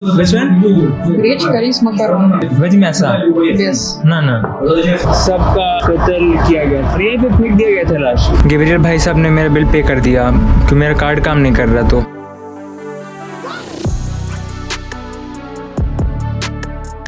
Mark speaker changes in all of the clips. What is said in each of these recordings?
Speaker 1: Which one?
Speaker 2: Гречка, рис, макароны.
Speaker 1: Veg मैसा
Speaker 2: Без.
Speaker 1: ना ना सबका कत्ल किया गया और यहीं पे फेंक दिया गया था लाश। गैब्रियल भाई साहब ने मेरा बिल पे कर दिया कि मेरा कार्ड काम नहीं कर रहा तो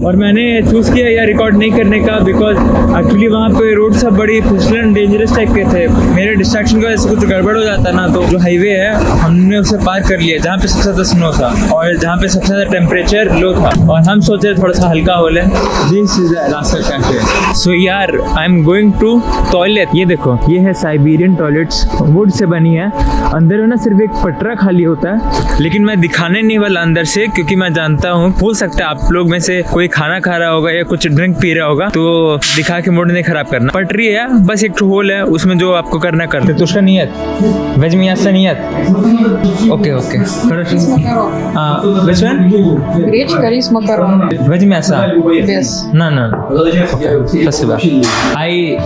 Speaker 1: और मैंने चूज़ किया यार रिकॉर्ड नहीं करने का बिकॉज एक्चुअली वहाँ पे रोड सब बड़ी फिसलन डेंजरस टाइप के थे। मेरे डिस्ट्रैक्शन की वजह से कुछ गड़बड़ हो जाता ना तो जो हाईवे है हमने उसे पार कर लिया जहाँ पे सबसे ज़्यादा स्नो था और जहाँ पे सबसे ज़्यादा टेम्परेचर लो था और हम सोचे थोड़ा सा हल्का हो ले। This is Rasta cafe. So यार I am going to toilet. ये देखो ये है साइबेरियन टॉयलेट्स, वुड से बनी है। अंदर में ना सिर्फ एक पटरा खाली होता है लेकिन मैं दिखाने नहीं वाला अंदर से क्योंकि मैं जानता हूँ हो सकता है आप लोग में से कोई खाना खा रहा होगा या कुछ ड्रिंक पी रहा होगा तो दिखा के मूड नहीं खराब करना। पटरी है बस एक होल है उसमें जो आपको करना करते तो उसका नियत वेज मियासा नियत okay okay
Speaker 2: Рис, макароны.
Speaker 1: Veg one
Speaker 2: Гречка, рис, макароны.
Speaker 1: Veg मियासा
Speaker 2: Без.
Speaker 1: ना ना спасибо आई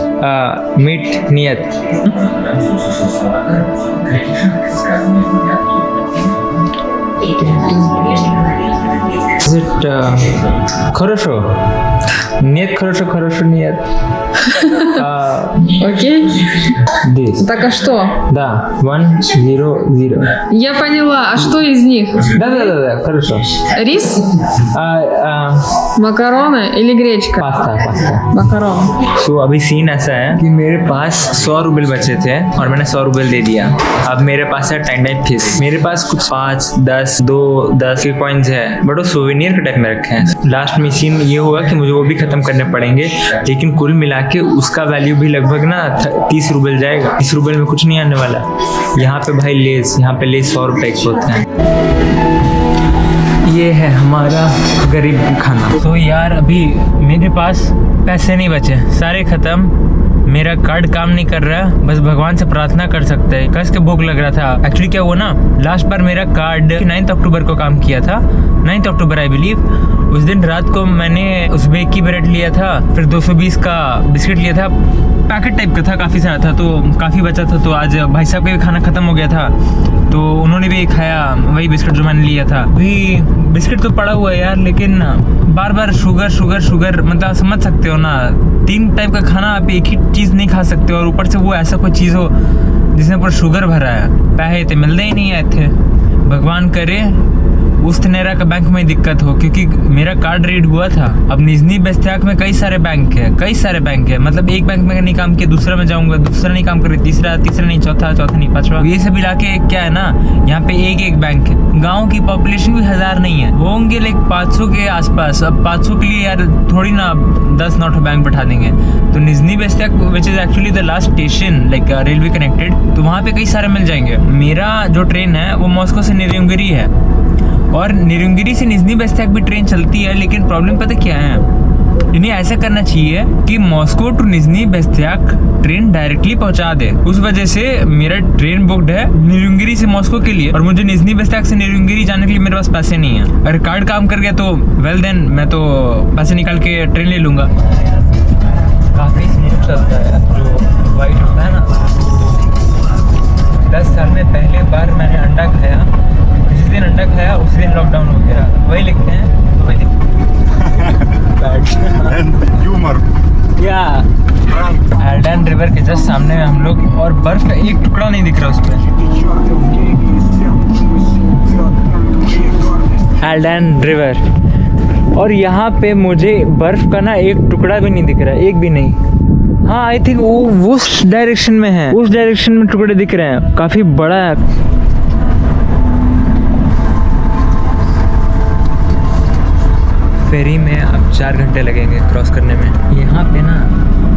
Speaker 1: मीट नियत Is it хорошо? Нет, хорошо, нет.
Speaker 2: Окей.
Speaker 1: This.
Speaker 2: Так а что?
Speaker 1: Да, 1, 0, 0.
Speaker 2: Я поняла. А что из них?
Speaker 1: Да, хорошо.
Speaker 2: Рис,
Speaker 1: Макароны
Speaker 2: макароны или гречка?
Speaker 1: पास्ता
Speaker 2: Макароны.
Speaker 1: तो अभी सीन ऐसा है कि मेरे पास 100 रुपये बचे थे और मैंने 100 रुपये दे दिया। अब मेरे पास है 10 फीस। मेरे पास कुछ 5, 10, 2, 10 के कॉइन्स है बट वो सोवेनियर के टाइप में रखे हैं। लास्ट में सीन ये होगा कि मुझे वो भी खत्म करने पड़ेंगे लेकिन कुल मिला के उसका वैल्यू भी लगभग ना 30 रुपये जाएगा। 30 रुपये में कुछ नहीं आने वाला। यहाँ पे भाई लेस 100 रुपये के होते हैं। ये है हमारा गरीब खाना। तो यार अभी मेरे पास पैसे नहीं बचे, सारे खत्म। मेरा कार्ड काम नहीं कर रहा, बस भगवान से प्रार्थना कर सकते हैं। कस के भूख लग रहा था। एक्चुअली क्या हुआ ना, लास्ट बार मेरा कार्ड 9 अक्टूबर को काम किया था, 9 अक्टूबर आई बिलीव। उस दिन रात को मैंने उज़्बेक की ब्रेड लिया था, फिर 220 का बिस्किट लिया था, पैकेट टाइप का था, काफ़ी सारा था तो काफ़ी बचा था। तो आज भाई साहब का भी खाना ख़त्म हो गया था तो उन्होंने भी खाया वही बिस्किट जो मैंने लिया था। अभी बिस्किट तो पड़ा हुआ है यार लेकिन बार बार शुगर मतलब समझ सकते हो ना, 3 टाइप का खाना आप एक ही चीज़ नहीं खा सकते और ऊपर से वो ऐसा कोई चीज़ हो जिसमें पर शुगर भरा है। पैसे तो मिलते ही नहीं आए थे। भगवान करे उस नेरा का बैंक में दिक्कत हो क्योंकि मेरा कार्ड रीड हुआ था। अब निजनी बेस्तियाक में कई सारे बैंक है मतलब एक बैंक में नहीं काम किया दूसरा में जाऊंगा, दूसरा नहीं काम करे तीसरा नहीं, चौथा नहीं, पांचवा। ये सब मिला के क्या है ना, यहाँ पे एक बैंक है। गाँव की पॉपुलेशन भी 1000 नहीं है, होंगे लाइक 500 के आसपास। अब 500 के लिए यार थोड़ी ना 10 नोट बैंक बैठा देंगे। तो Nizhny Bestyakh which is actually the last station like railway connected, तो वहाँ पे कई सारे मिल जाएंगे। मेरा जो ट्रेन है वो मॉस्को से निरंगिरी है और निरंगिरी से निजनी बेस्तियाक भी ट्रेन चलती है लेकिन प्रॉब्लम पता क्या है, इन्हें ऐसा करना चाहिए कि Moscow to Nizhny Bestyakh train directly पहुंचा दे। उस वजह से मेरा ट्रेन बुक्ड है निरंगिरी से मॉस्को के लिए और मुझे निजनी बेस्तियाक से निरंगिरी जाने के लिए मेरे पास पैसे नहीं है। अगर कार्ड काम कर गया तो वेल देन मैं तो पैसे निकाल के ट्रेन ले लूँगा। काफ़ी स्मूथ चलता है जो वाइट होता है ना। 10 साल में पहले बार मैंने अंडा खाया, जिस दिन अंडा खाया उस दिन लॉकडाउन हो गया। वही लिखते हैं तो वही
Speaker 3: ह्यूमर
Speaker 1: या एल्डन रिवर के जस्ट सामने में हम लोग और बर्फ का एक टुकड़ा नहीं दिख रहा उस पर। एल्डन रिवर और यहाँ पे मुझे बर्फ का ना एक टुकड़ा भी नहीं दिख रहा, एक भी नहीं। हाँ आई थिंक वो उस डायरेक्शन में है, उस डायरेक्शन में टुकड़े दिख रहे हैं, काफ़ी बड़ा है। फेरी में अब 4 घंटे लगेंगे क्रॉस करने में। यहाँ पे ना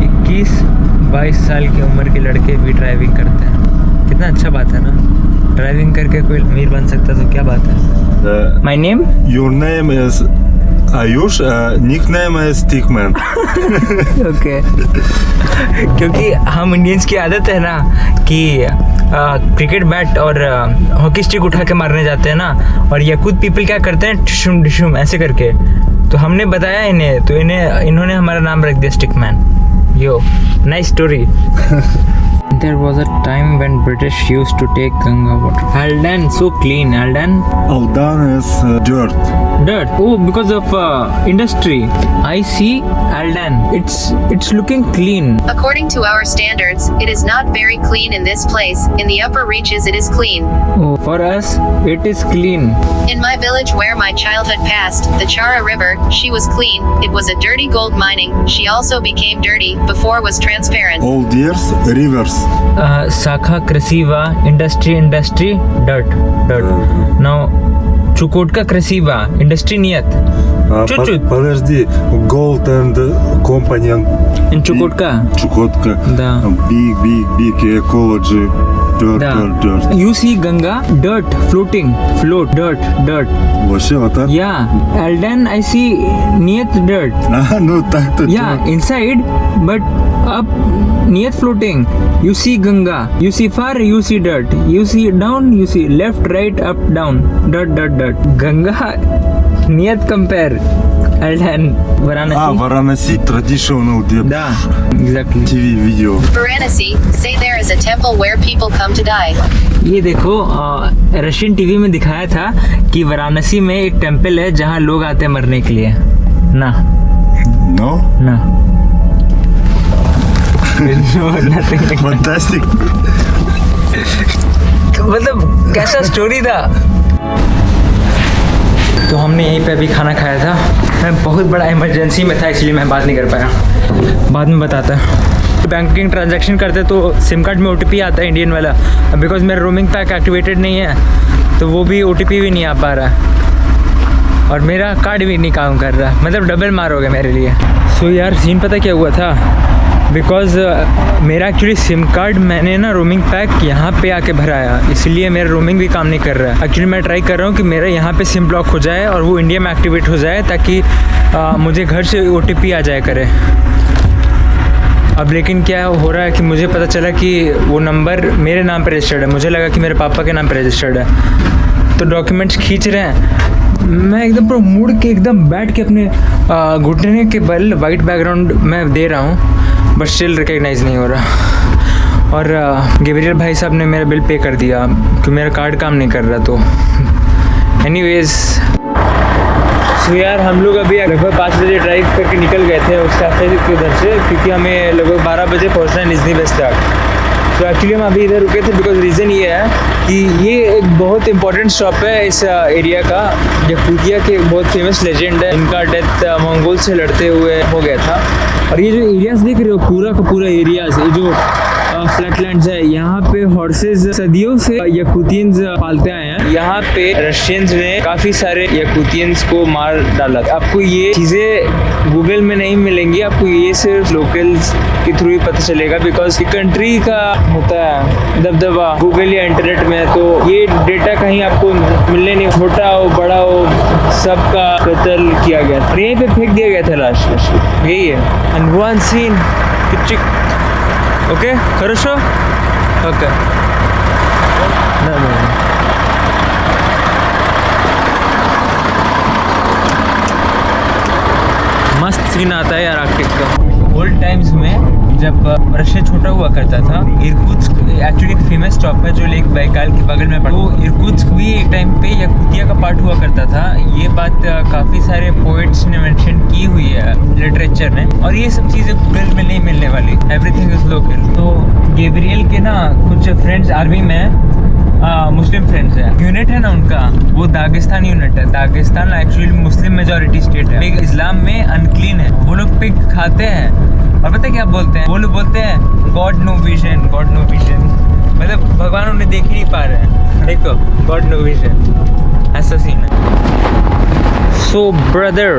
Speaker 1: 21-22 साल की उम्र के लड़के भी ड्राइविंग करते हैं। कितना अच्छा बात है ना, ड्राइविंग करके कोई अमीर बन सकता है तो क्या बात है। My name
Speaker 3: your name is Ayush, nickname is Stickman.
Speaker 1: Okay क्योंकि हम इंडियंस की आदत है ना कि क्रिकेट बैट और हॉकी स्टिक उठा के मारने जाते हैं ना, और यकूत पीपल क्या करते हैं ठुशुम ठुशुम ऐसे करके। तो हमने बताया इन्हें तो इन्होंने हमारा नाम रख दिया Stickman. Yo nice story. There was a time when British used to take Ganga water. Aldan, so clean. Aldan,
Speaker 3: Aldan is dirt.
Speaker 1: dirt. Oh, because of industry. I see Aldan. It's looking clean.
Speaker 4: According to our standards, it is not very clean in this place. In the upper reaches, it is clean.
Speaker 1: Oh, for us, it is clean.
Speaker 4: In my village where my childhood passed, the Chara River, she was clean. It was a dirty gold mining. She also became dirty. Before was transparent.
Speaker 3: Old years, rivers.
Speaker 1: Sakha, Krasiva, industry, dirt. Now, Chukotka, Krasiva, industry, Niyat. Чуть-чуть.
Speaker 3: Подожди, gold and company.
Speaker 1: In Chukotka.
Speaker 3: Чукотка.
Speaker 1: Да.
Speaker 3: Big ecology. Dirt.
Speaker 1: You see Ganga, dirt, float, dirt.
Speaker 3: Вообще вот так?
Speaker 1: Yeah, Aldan, I see Niyat dirt.
Speaker 3: Ну так-то.
Speaker 1: Yeah, inside, but up, Niyat floating. You see Ganga, you see far, you see dirt. You see down, you see left, right, up, down. Dirt. Ganga, Niyat compare. Aldan, Varanasi.
Speaker 3: Varanasi, traditional
Speaker 1: Da, exactly.
Speaker 3: TV video.
Speaker 4: Varanasi, say there is a temple where people come to die.
Speaker 1: ये देखो Russian TV में दिखाया था कि वाराणसी में एक temple है जहाँ लोग आते हैं मरने के लिए ना
Speaker 3: No?
Speaker 1: nothing.
Speaker 3: Fantastic.
Speaker 1: मतलब कैसा स्टोरी था। तो हमने यहीं पे अभी खाना खाया था। मैं बहुत बड़ा इमरजेंसी में था इसलिए मैं बात नहीं कर पाया, बाद में बताता है। बैंकिंग ट्रांजैक्शन करते तो सिम कार्ड में OTP आता है इंडियन वाला, बिकॉज मेरा रोमिंग पैक एक्टिवेटेड नहीं है तो वो भी OTP भी नहीं आ पा रहा है और मेरा कार्ड भी नहीं काम कर रहा, मतलब डबल मार हो गया मेरे लिए। सो यार सीन पता क्या हुआ था, बिकॉज मेरा एक्चुअली सिम कार्ड मैंने ना रोमिंग पैक यहाँ पे आके भराया, इसलिए मेरा रोमिंग भी काम नहीं कर रहा है। एक्चुअली मैं ट्राई कर रहा हूँ कि मेरा यहाँ पे सिम ब्लॉक हो जाए और वो इंडिया में एक्टिवेट हो जाए ताकि मुझे घर से OTP आ जाए करे। अब लेकिन क्या हो रहा है कि मुझे पता चला कि वो नंबर मेरे नाम पर रजिस्टर्ड है, मुझे लगा कि मेरे पापा के नाम पर रजिस्टर्ड है। तो डॉक्यूमेंट्स खींच रहे हैं, मैं एकदम पूरा मुड़ के एकदम बैठ के अपने घुटने के बल वाइट बैकग्राउंड में दे रहा हूँ, बट स्टिल रिकग्नाइज़ नहीं हो रहा। और गैब्रियल भाई साहब ने मेरा बिल पे कर दिया कि मेरा कार्ड काम नहीं कर रहा। तो एनीवेज तो यार हम लोग अभी लगभग 5 बजे ड्राइव करके निकल गए थे उस कैफे के उधर से, क्योंकि हमें लगभग 12 बजे पहुंचना है निज़नी बेस्ताग। तो एक्चुअली हम अभी इधर रुके थे बिकॉज रीज़न ये है कि ये एक बहुत इंपॉर्टेंट स्टॉप है इस एरिया का। यकूतिया के बहुत फेमस लेजेंड है, इनका डेथ मंगोल से लड़ते हुए हो गया था। और ये जो एरियाज देख रहे हो पूरा का पूरा एरियाज, ये जो फ्लैटलैंड्स है, यहाँ पे हॉर्सेस सदियों से यकूतियंस पालते आए हैं। यहाँ पे रशियंस ने काफ़ी सारे यकूतियंस को मार डाला। आपको ये चीज़ें गूगल में नहीं मिलेंगी, आपको ये सिर्फ लोकल्स के थ्रू ही पता चलेगा, बिकॉज कंट्री का होता है दबदबा गूगल या इंटरनेट में, तो ये डेटा कहीं आपको मिलने नहीं। छोटा हो बड़ा हो सबका कत्ल किया गया और यहीं पे फेंक दिया गया था लाश। यही है and one scene okay хорошо okay मस्त सीन आता है यार आर्कटिक का। ओल्ड टाइम्स में जब रशिया छोटा हुआ करता था, इरकुत्स्क एक्चुअली एक फेमस स्टॉप है जो लेक बैकाल के बगल में पड़ता है। तो इरकुत्स्क भी एक टाइम पे यकूतिया का पार्ट हुआ करता था। ये बात काफ़ी सारे पोइट्स ने मेंशन की हुई है लिटरेचर ने, और ये सब चीज़ें गूगल में नहीं मिलने वाली, एवरीथिंग इज लोकल। तो गैब्रियल के ना कुछ फ्रेंड्स आर्मी में मुस्लिम फ्रेंड्स हैं, यूनिट है ना उनका, वो दागिस्तान यूनिट है। Dagestan actually Muslim majority state है, पिग इस्लाम में अनक्लीन है। वो लोग पिग खाते हैं और पता है क्या बोलते हैं, वो लोग बोलते हैं God no vision, God no vision, मतलब भगवान उन्हें देख ही नहीं पा रहे हैं। देखो गॉड नो विजन, ऐसा सीन है। सो ब्रदर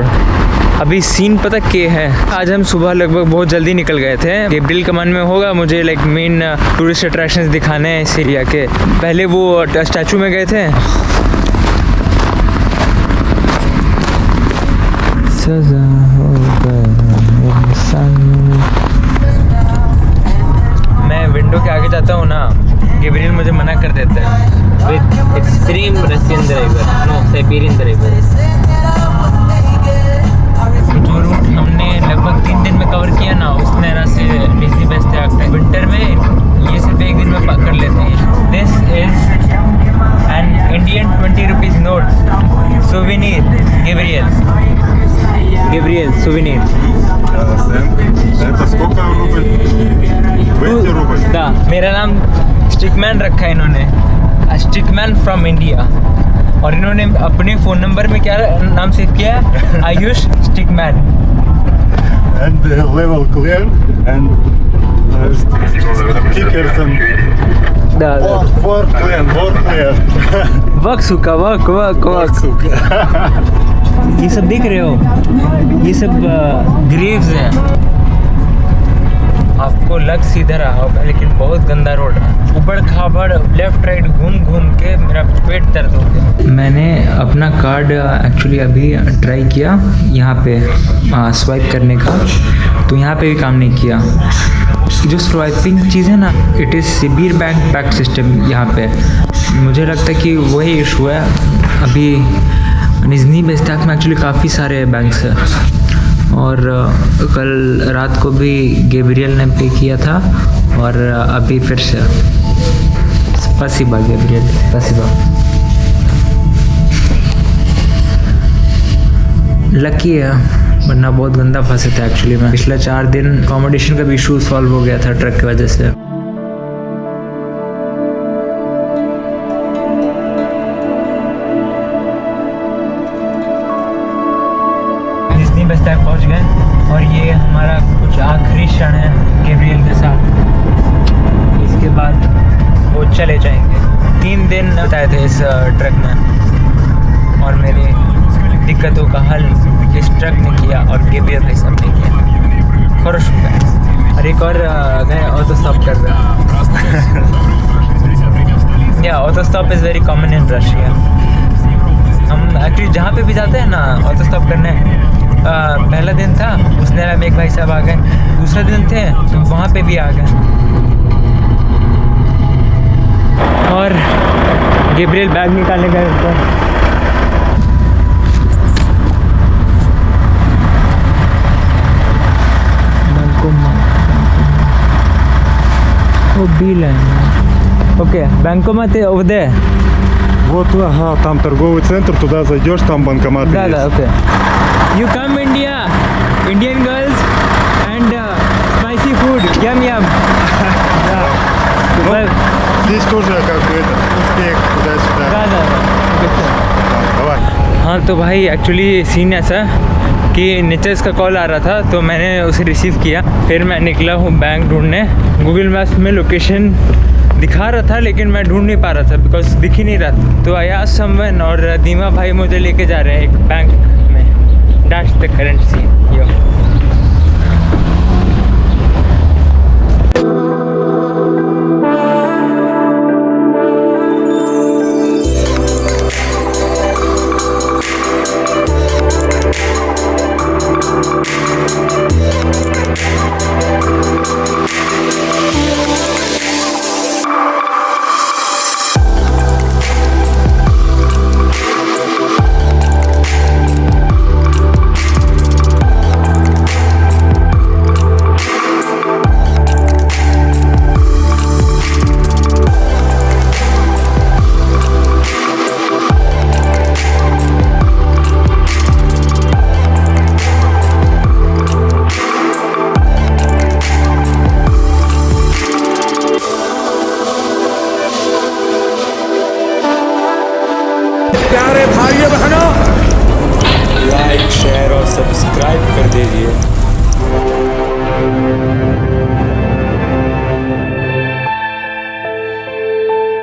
Speaker 1: अभी सीन पता क्या है, आज हम सुबह लगभग बहुत जल्दी निकल गए थे। गैब्रियल का मन में होगा मुझे लाइक मेन टूरिस्ट अट्रैक्शंस दिखाने हैं इस एरिया के। पहले वो स्टैचू में गए थे, सजा हो गया मैं विंडो के आगे जाता हूँ ना, गैब्रियल मुझे मना कर देता है with extreme Russian driver, no Siberian driver. जो रूट हमने लगभग 3 दिन में कवर किया ना, उस नहरा से निज़नी बेस्ताग तक, विंटर में ये सिर्फ Gabriel, souvenir.
Speaker 3: Это сколько рубль? 20 рубль.
Speaker 1: दा मेरा नाम स्टिकमैन रखा है इन्होंने, स्टिकमैन फ्रॉम इंडिया, और इन्होंने अपने फ़ोन नंबर में क्या नाम सेव किया है? Ayush Stickman.
Speaker 3: And level clear and stickers and work clear.
Speaker 1: Work सुका वर्क. ये सब देख रहे हो, ये सब ग्रेव्स हैं. आपको लग सीधा रहा होगा लेकिन बहुत गंदा रोड है, ऊबड़ खाबड़, लेफ्ट राइट घूम के मेरा पेट दर्द हो गया. मैंने अपना कार्ड एक्चुअली अभी ट्राई किया यहाँ पे स्वाइप करने का, तो यहाँ पे भी काम नहीं किया. जो स्वाइपिंग चीज़ है ना, it is Sibir bank pack system यहाँ पे. मुझे लगता है कि वही इशू है. अभी निज़नी बेस्ताक में एक्चुअली काफ़ी सारे बैंक्स हैं, और कल रात को भी गैब्रियल ने पे किया था, और अभी फिर से. स्पासिबा गैब्रियल, स्पासिबा. लकी है, वरना बहुत गंदा फंसे थे एक्चुअली. मैं पिछले 4 दिन अकोमोडेशन का भी इशू सॉल्व हो गया था ट्रक की वजह से. निज़नी बेस्ताक पहुंच गए, और ये हमारा कुछ आखिरी क्षण है गैब्रियल के साथ. इसके बाद वो चले जाएंगे. 3 दिन बताए थे इस ट्रक में, और मेरी दिक्कतों का हल इस ट्रक ने किया और गैब्रियल भाई साहब ने किया. खुश हो गए. और एक और गए ऑटो स्टॉप कर रहे हैं. या auto stop is very common in Russia. हम एक्चुअली जहाँ पे भी जाते हैं ना ऑटो स्टॉप करने, पहला दिन था उस नेरा में एक भाई साहब आ गए, दूसरा दिन थे तो वहाँ पे भी आ गए. और गैब्रियल बैग निकालने गए तो वो बिल है. ओके, बैंकोमत over there.
Speaker 3: Вот, ага, там торговый центр, туда зайдешь, там банкомат
Speaker 1: Да,
Speaker 3: есть.
Speaker 1: да, okay. You come India, Indian girls and spicy food, yum yum.
Speaker 3: Ну,
Speaker 1: Well,
Speaker 3: здесь тоже как бы это, успех туда-сюда.
Speaker 1: да, да. Okay.
Speaker 3: Давай.
Speaker 1: हाँ तो भाई एक्चुअली सीन ऐसा कि नीचे इसका कॉल आ रहा था, तो मैंने उसे रिसीव किया. फिर मैं निकला हूँ बैंक ढूंढने. गूगल मैप्स में लोकेशन दिखा रहा था लेकिन मैं ढूंढ नहीं पा रहा था बिकॉज दिख ही नहीं रहा था. तो आई आस्क्ड समवन, और दीमा भाई मुझे लेके जा रहे हैं एक बैंक में. That's the current scene. Yo
Speaker 5: प्यारे भाइयों बहनों, लाइक शेयर और सब्सक्राइब कर दीजिए.